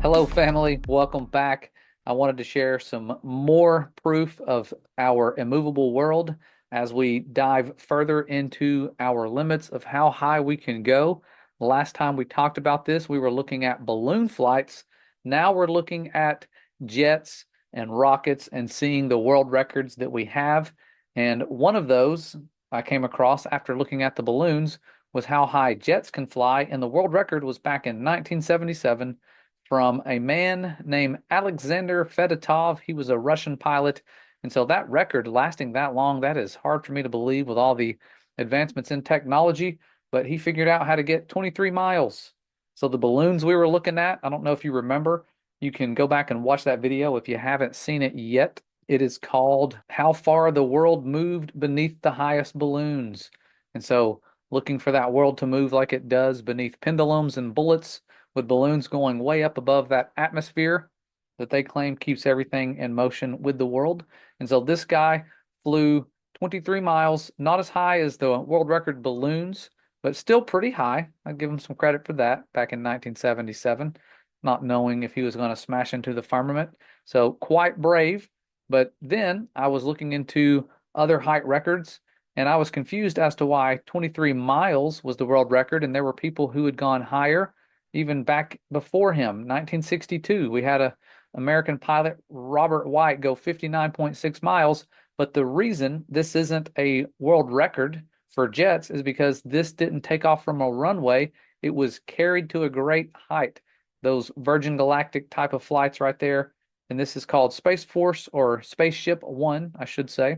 Hello, family. Welcome back. I wanted to share some more proof of our immovable world as we dive further into our limits of how high we can go. Last time we talked about this, we were looking at balloon flights. Now we're looking at jets and rockets and seeing the world records that we have. And one of those I came across after looking at the balloons was how high jets can fly. And the world record was back in 1977 from a man named Aexandra Fedotov. He was a Russian pilot. And so that record lasting that long, that is hard for me to believe with all the advancements in technology. But he figured out how to get 23 miles. So the balloons we were looking at, I don't know if you remember, you can go back and watch that video if you haven't seen it yet. It is called How Far the World Moved Beneath the Highest Balloons. And so looking for that world to move like it does beneath pendulums and bullets with balloons going way up above that atmosphere that they claim keeps everything in motion with the world. And so this guy flew 23 miles, not as high as the world record balloons, but still pretty high. I give him some credit for that back in 1977, not knowing if he was going to smash into the firmament. So quite brave. But then I was looking into other height records and I was confused as to why 23 miles was the world record and there were people who had gone higher even back before him. 1962, we had a American pilot, Robert White, go 59.6 miles. But the reason this isn't a world record for jets is because this didn't take off from a runway. It was carried to a great height. Those Virgin Galactic type of flights right there. And this is called Space Force or Spaceship One, I should say.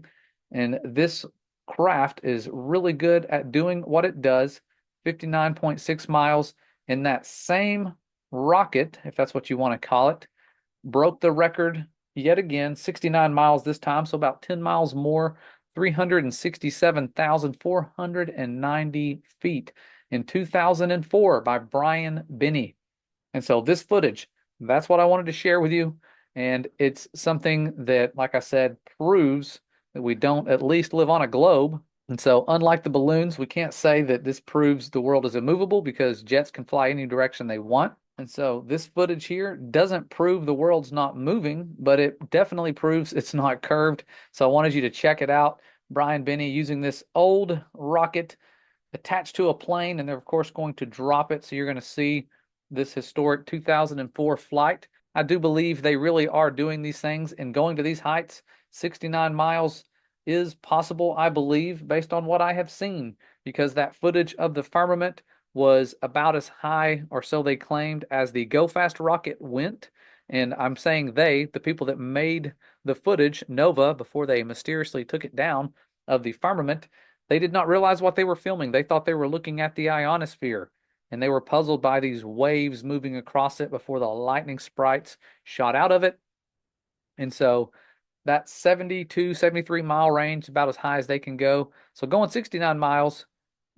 And this craft is really good at doing what it does, 59.6 miles. And that same rocket, if that's what you want to call it, broke the record yet again, 69 miles this time, so about 10 miles more, 367,490 feet in 2004 by Brian Binney. And so this footage, that's what I wanted to share with you. And it's something that, like I said, proves that we don't at least live on a globe. And so, unlike the balloons, we can't say that this proves the world is immovable because jets can fly any direction they want. And so, this footage here doesn't prove the world's not moving, but it definitely proves it's not curved. So, I wanted you to check it out. Brian Binney using this old rocket attached to a plane, and they're, of course, going to drop it. So, you're going to see this historic 2004 flight. I do believe they really are doing these things and going to these heights. 69 miles is possible, I believe, based on what I have seen, because that footage of the firmament was about as high, or so they claimed, as the Go Fast rocket went. And I'm saying they, the people that made the footage, Nova, before they mysteriously took it down of the firmament, they did not realize what they were filming. They thought they were looking at the ionosphere, and they were puzzled by these waves moving across it before the lightning sprites shot out of it. And so that 72, 73 mile range, about as high as they can go. So going 69 miles,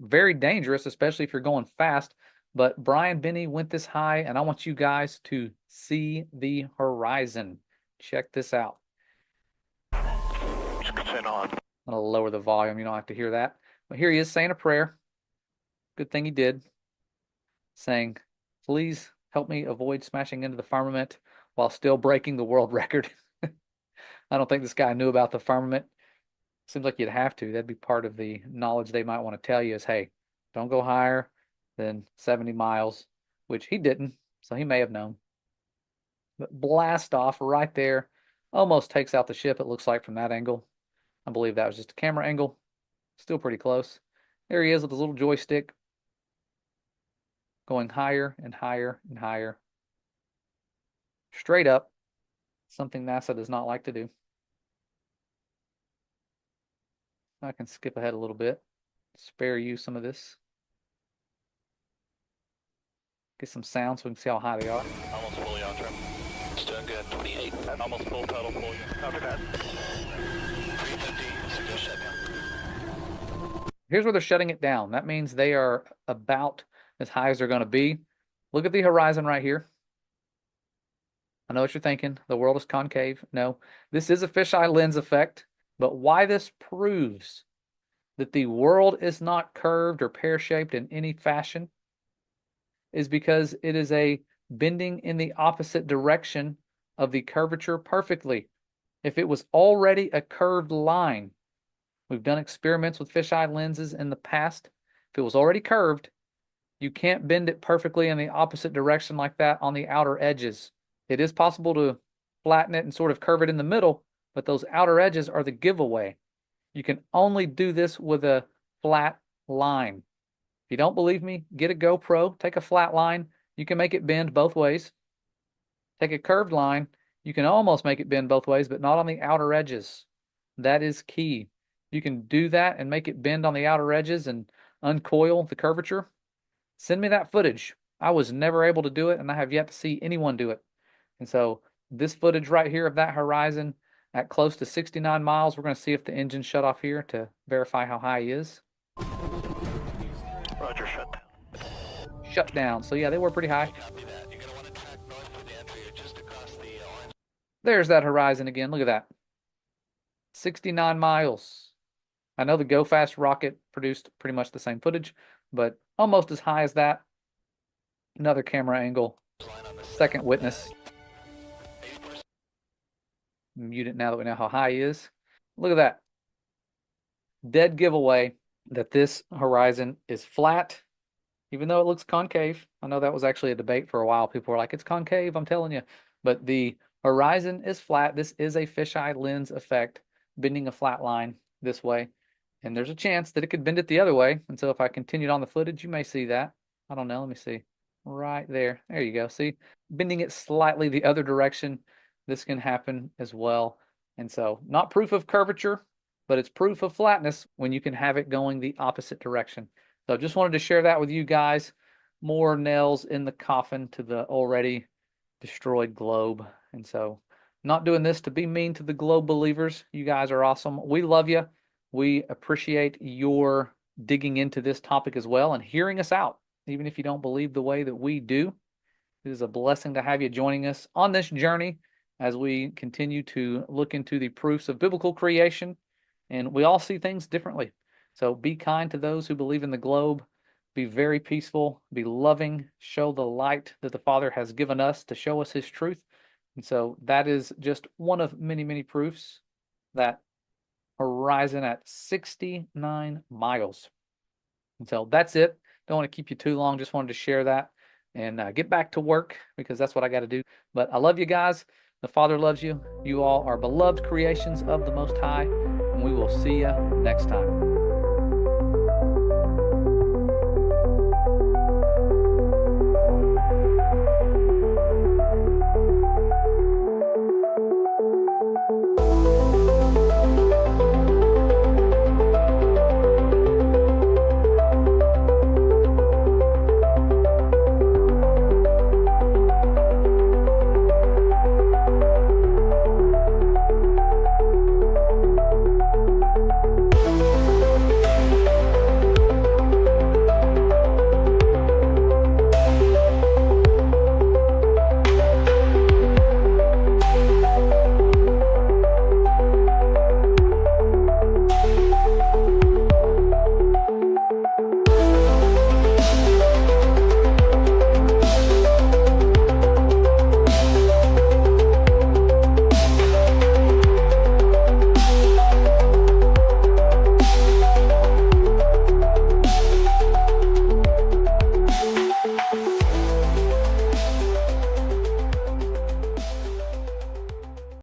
very dangerous, especially if you're going fast. But Brian Binney went this high, and I want you guys to see the horizon. Check this out. I'm going to lower the volume. You don't have to hear that. But here he is saying a prayer. Good thing he did. Saying, please help me avoid smashing into the firmament while still breaking the world record. I don't think this guy knew about the firmament. Seems like you'd have to. That'd be part of the knowledge they might want to tell you is, hey, don't go higher than 70 miles, which he didn't, so he may have known. But blast off right there. Almost takes out the ship, it looks like, from that angle. I believe that was just a camera angle. Still pretty close. There he is with his little joystick going higher and higher and higher. Straight up. Something NASA does not like to do. I can skip ahead a little bit, spare you some of this. Get some sound so we can see how high they are. Almost fully on trim. It's doing good. 28. Almost full pedal full. Copy that. 350. Suggest shut down. Here's where they're shutting it down. That means they are about as high as they're going to be. Look at the horizon right here. I know what you're thinking. The world is concave. No, this is a fisheye lens effect. But why this proves that the world is not curved or pear-shaped in any fashion is because it is a bending in the opposite direction of the curvature perfectly. If it was already a curved line, we've done experiments with fisheye lenses in the past. If it was already curved, you can't bend it perfectly in the opposite direction like that on the outer edges. It is possible to flatten it and sort of curve it in the middle, but those outer edges are the giveaway. You can only do this with a flat line. If you don't believe me, get a GoPro, take a flat line. You can make it bend both ways. Take a curved line. You can almost make it bend both ways, but not on the outer edges. That is key. You can do that and make it bend on the outer edges and uncoil the curvature. Send me that footage. I was never able to do it, and I have yet to see anyone do it. And so this footage right here of that horizon at close to 69 miles, we're going to see if the engine shut off here to verify how high he is. Roger, shut down. Shut down. So yeah, they were pretty high. Copy that. You're going to want to track north for the entry just across the orange. There's that horizon again. Look at that. 69 miles. I know the Go Fast rocket produced pretty much the same footage, but almost as high as that. Another camera angle. Second witness. Mute it now that we know how high he is. Look at that. Dead giveaway that this horizon is flat, even though it looks concave. I know that was actually a debate for a while. People were like, it's concave, I'm telling you. But the horizon is flat. This is a fisheye lens effect, bending a flat line this way. And there's a chance that it could bend it the other way. And so if I continued on the footage, you may see that. I don't know. Let me see. Right there. There you go. See, bending it slightly the other direction. This can happen as well. And so not proof of curvature, but it's proof of flatness when you can have it going the opposite direction. So just wanted to share that with you guys. More nails in the coffin to the already destroyed globe. And so not doing this to be mean to the globe believers. You guys are awesome. We love you. We appreciate your digging into this topic as well and hearing us out, even if you don't believe the way that we do. It is a blessing to have you joining us on this journey as we continue to look into the proofs of biblical creation. And we all see things differently. So be kind to those who believe in the globe. Be very peaceful. Be loving. Show the light that the Father has given us to show us his truth. And so that is just one of many, many proofs that horizon at 69 miles. And so that's it. Don't want to keep you too long. Just wanted to share that and get back to work because that's what I got to do. But I love you guys. The Father loves you. You all are beloved creations of the Most High. And we will see you next time.